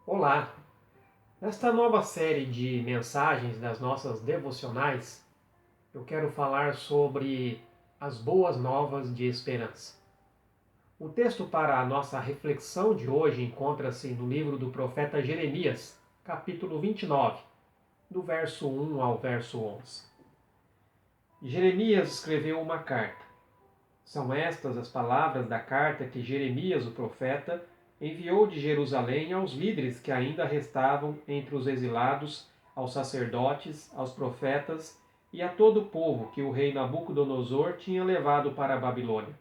Olá! Nesta nova série de mensagens das nossas devocionais, eu quero falar sobre as boas novas de esperança. O texto para a nossa reflexão de hoje encontra-se no livro do profeta Jeremias, capítulo 29, do verso 1 ao verso 11. Jeremias escreveu uma carta. São estas as palavras da carta que Jeremias, o profeta, enviou de Jerusalém aos líderes que ainda restavam entre os exilados, aos sacerdotes, aos profetas e a todo o povo que o rei Nabucodonosor tinha levado para a Babilônia.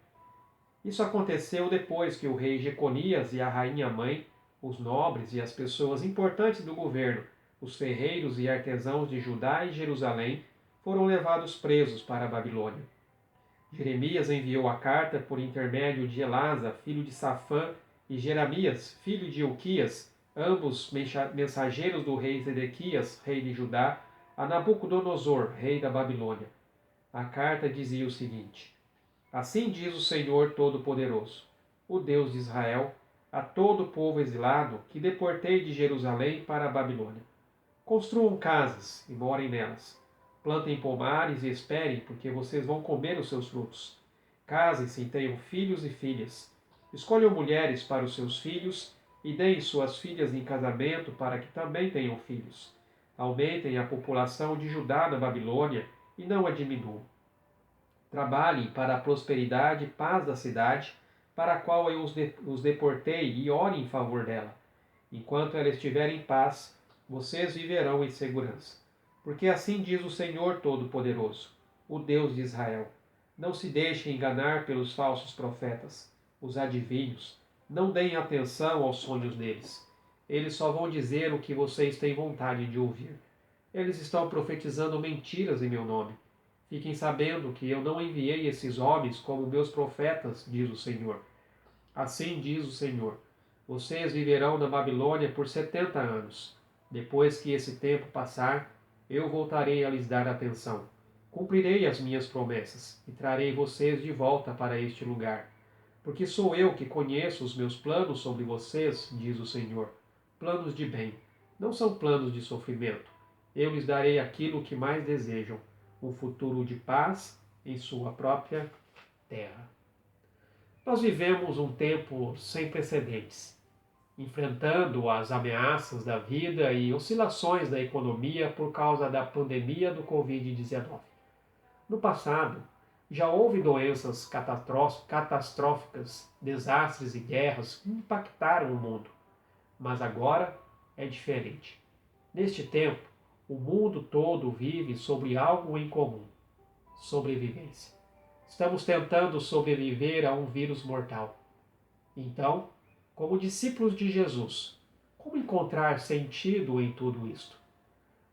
Isso aconteceu depois que o rei Jeconias e a rainha mãe, os nobres e as pessoas importantes do governo, os ferreiros e artesãos de Judá e Jerusalém, foram levados presos para a Babilônia. Jeremias enviou a carta por intermédio de Elasa, filho de Safã, e Jeremias, filho de Ilquias, ambos mensageiros do rei Zedequias, rei de Judá, a Nabucodonosor, rei da Babilônia. A carta dizia o seguinte: Assim diz o Senhor Todo-Poderoso, o Deus de Israel, a todo o povo exilado que deportei de Jerusalém para a Babilônia. Construam casas e morem nelas. Plantem pomares e esperem, porque vocês vão comer os seus frutos. Casem-se e tenham filhos e filhas. Escolham mulheres para os seus filhos e deem suas filhas em casamento para que também tenham filhos. Aumentem a população de Judá na Babilônia e não a diminuam. Trabalhem para a prosperidade e paz da cidade, para a qual eu os deportei, e orem em favor dela. Enquanto ela estiver em paz, vocês viverão em segurança. Porque assim diz o Senhor Todo-Poderoso, o Deus de Israel: Não se deixem enganar pelos falsos profetas, os adivinhos. Não deem atenção aos sonhos deles. Eles só vão dizer o que vocês têm vontade de ouvir. Eles estão profetizando mentiras em meu nome. Fiquem sabendo que eu não enviei esses homens como meus profetas, diz o Senhor. Assim diz o Senhor: Vocês viverão na Babilônia por 70 anos. Depois que esse tempo passar, eu voltarei a lhes dar atenção. Cumprirei as minhas promessas e trarei vocês de volta para este lugar. Porque sou eu que conheço os meus planos sobre vocês, diz o Senhor. Planos de bem, não são planos de sofrimento. Eu lhes darei aquilo que mais desejam, um futuro de paz em sua própria terra. Nós vivemos um tempo sem precedentes, enfrentando as ameaças da vida e oscilações da economia por causa da pandemia do Covid-19. No passado, já houve doenças catastróficas, desastres e guerras que impactaram o mundo, mas agora é diferente. Neste tempo, o mundo todo vive sobre algo em comum: sobrevivência. Estamos tentando sobreviver a um vírus mortal. Então, como discípulos de Jesus, como encontrar sentido em tudo isto?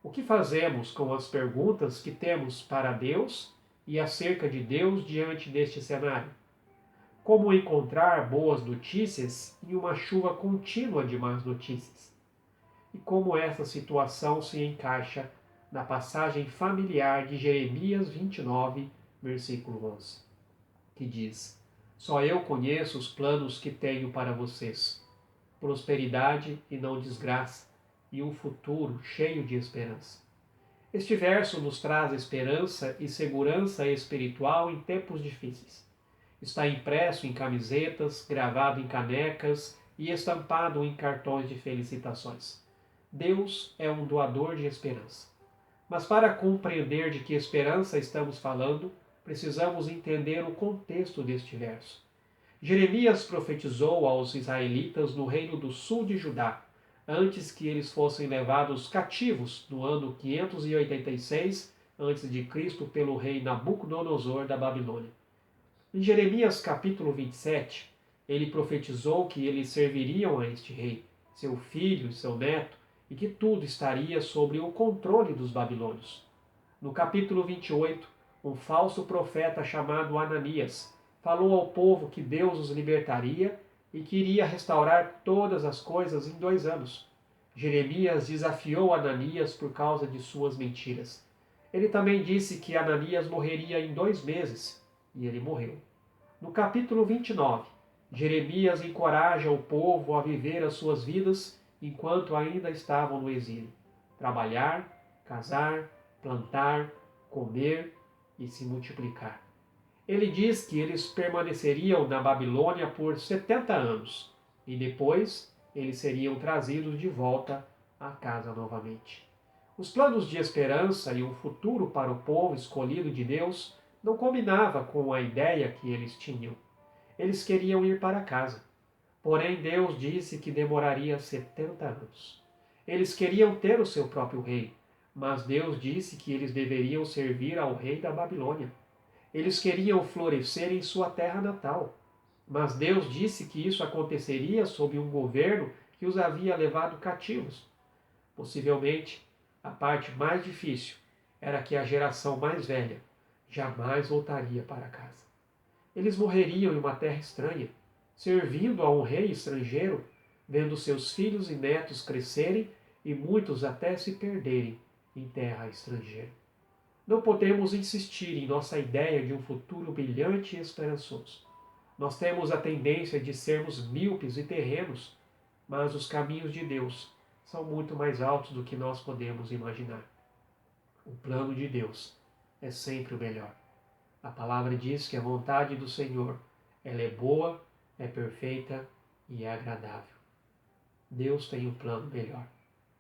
O que fazemos com as perguntas que temos para Deus e acerca de Deus diante deste cenário? Como encontrar boas notícias em uma chuva contínua de más notícias? E como essa situação se encaixa na passagem familiar de Jeremias 29, versículo 11, que diz: Só eu conheço os planos que tenho para vocês, prosperidade e não desgraça, e um futuro cheio de esperança. Este verso nos traz esperança e segurança espiritual em tempos difíceis. Está impresso em camisetas, gravado em canecas e estampado em cartões de felicitações. Deus é um doador de esperança. Mas para compreender de que esperança estamos falando, precisamos entender o contexto deste verso. Jeremias profetizou aos israelitas no reino do sul de Judá, antes que eles fossem levados cativos no ano 586 a.C. pelo rei Nabucodonosor da Babilônia. Em Jeremias capítulo 27, ele profetizou que eles serviriam a este rei, seu filho e seu neto, e que tudo estaria sob o controle dos babilônios. No capítulo 28, um falso profeta chamado Ananias falou ao povo que Deus os libertaria e que iria restaurar todas as coisas em 2 anos. Jeremias desafiou Ananias por causa de suas mentiras. Ele também disse que Ananias morreria em 2 meses, e ele morreu. No capítulo 29, Jeremias encoraja o povo a viver as suas vidas enquanto ainda estavam no exílio: trabalhar, casar, plantar, comer e se multiplicar. Ele diz que eles permaneceriam na Babilônia por 70 anos e depois eles seriam trazidos de volta à casa novamente. Os planos de esperança e um futuro para o povo escolhido de Deus não combinava com a ideia que eles tinham. Eles queriam ir para casa. Porém, Deus disse que demoraria 70 anos. Eles queriam ter o seu próprio rei, mas Deus disse que eles deveriam servir ao rei da Babilônia. Eles queriam florescer em sua terra natal, mas Deus disse que isso aconteceria sob um governo que os havia levado cativos. Possivelmente, a parte mais difícil era que a geração mais velha jamais voltaria para casa. Eles morreriam em uma terra estranha, servindo a um rei estrangeiro, vendo seus filhos e netos crescerem e muitos até se perderem em terra estrangeira. Não podemos insistir em nossa ideia de um futuro brilhante e esperançoso. Nós temos a tendência de sermos míopes e terrenos, mas os caminhos de Deus são muito mais altos do que nós podemos imaginar. O plano de Deus é sempre o melhor. A palavra diz que a vontade do Senhor, ela é boa, é perfeita e é agradável. Deus tem um plano melhor.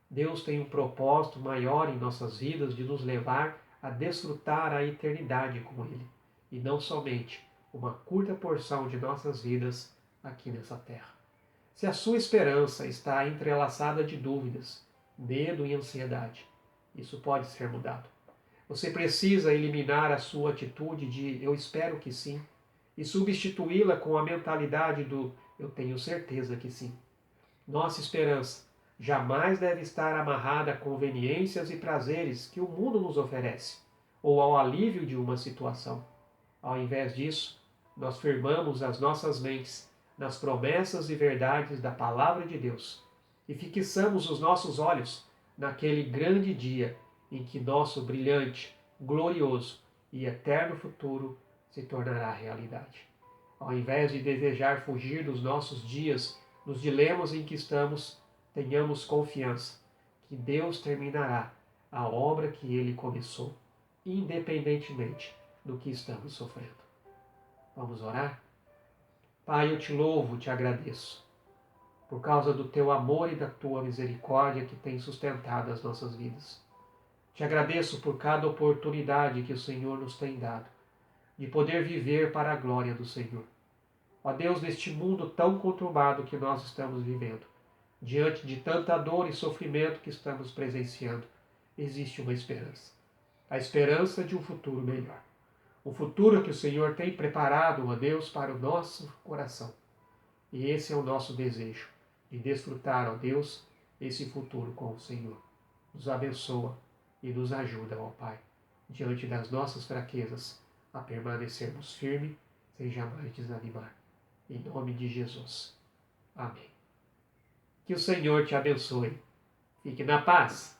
Deus tem um propósito maior em nossas vidas de nos levar a desfrutar a eternidade com Ele, e não somente uma curta porção de nossas vidas aqui nessa terra. Se a sua esperança está entrelaçada de dúvidas, medo e ansiedade, isso pode ser mudado. Você precisa eliminar a sua atitude de eu espero que sim e substituí-la com a mentalidade do eu tenho certeza que sim. Nossa esperança jamais deve estar amarrada a conveniências e prazeres que o mundo nos oferece ou ao alívio de uma situação. Ao invés disso, nós firmamos as nossas mentes nas promessas e verdades da Palavra de Deus e fixamos os nossos olhos naquele grande dia em que nosso brilhante, glorioso e eterno futuro se tornará realidade. Ao invés de desejar fugir dos nossos dias, nos dilemas em que estamos, tenhamos confiança que Deus terminará a obra que Ele começou, independentemente do que estamos sofrendo. Vamos orar? Pai, eu te louvo, te agradeço, por causa do teu amor e da tua misericórdia que tem sustentado as nossas vidas. Te agradeço por cada oportunidade que o Senhor nos tem dado, de poder viver para a glória do Senhor. Ó Deus, neste mundo tão conturbado que nós estamos vivendo, diante de tanta dor e sofrimento que estamos presenciando, existe uma esperança. A esperança de um futuro melhor. Um futuro que o Senhor tem preparado, ó Deus, para o nosso coração. E esse é o nosso desejo, de desfrutar, ó Deus, esse futuro com o Senhor. Nos abençoa e nos ajuda, ó Pai, diante das nossas fraquezas, a permanecermos firmes, sem jamais desanimar. Em nome de Jesus. Amém. Que o Senhor te abençoe. Fique na paz.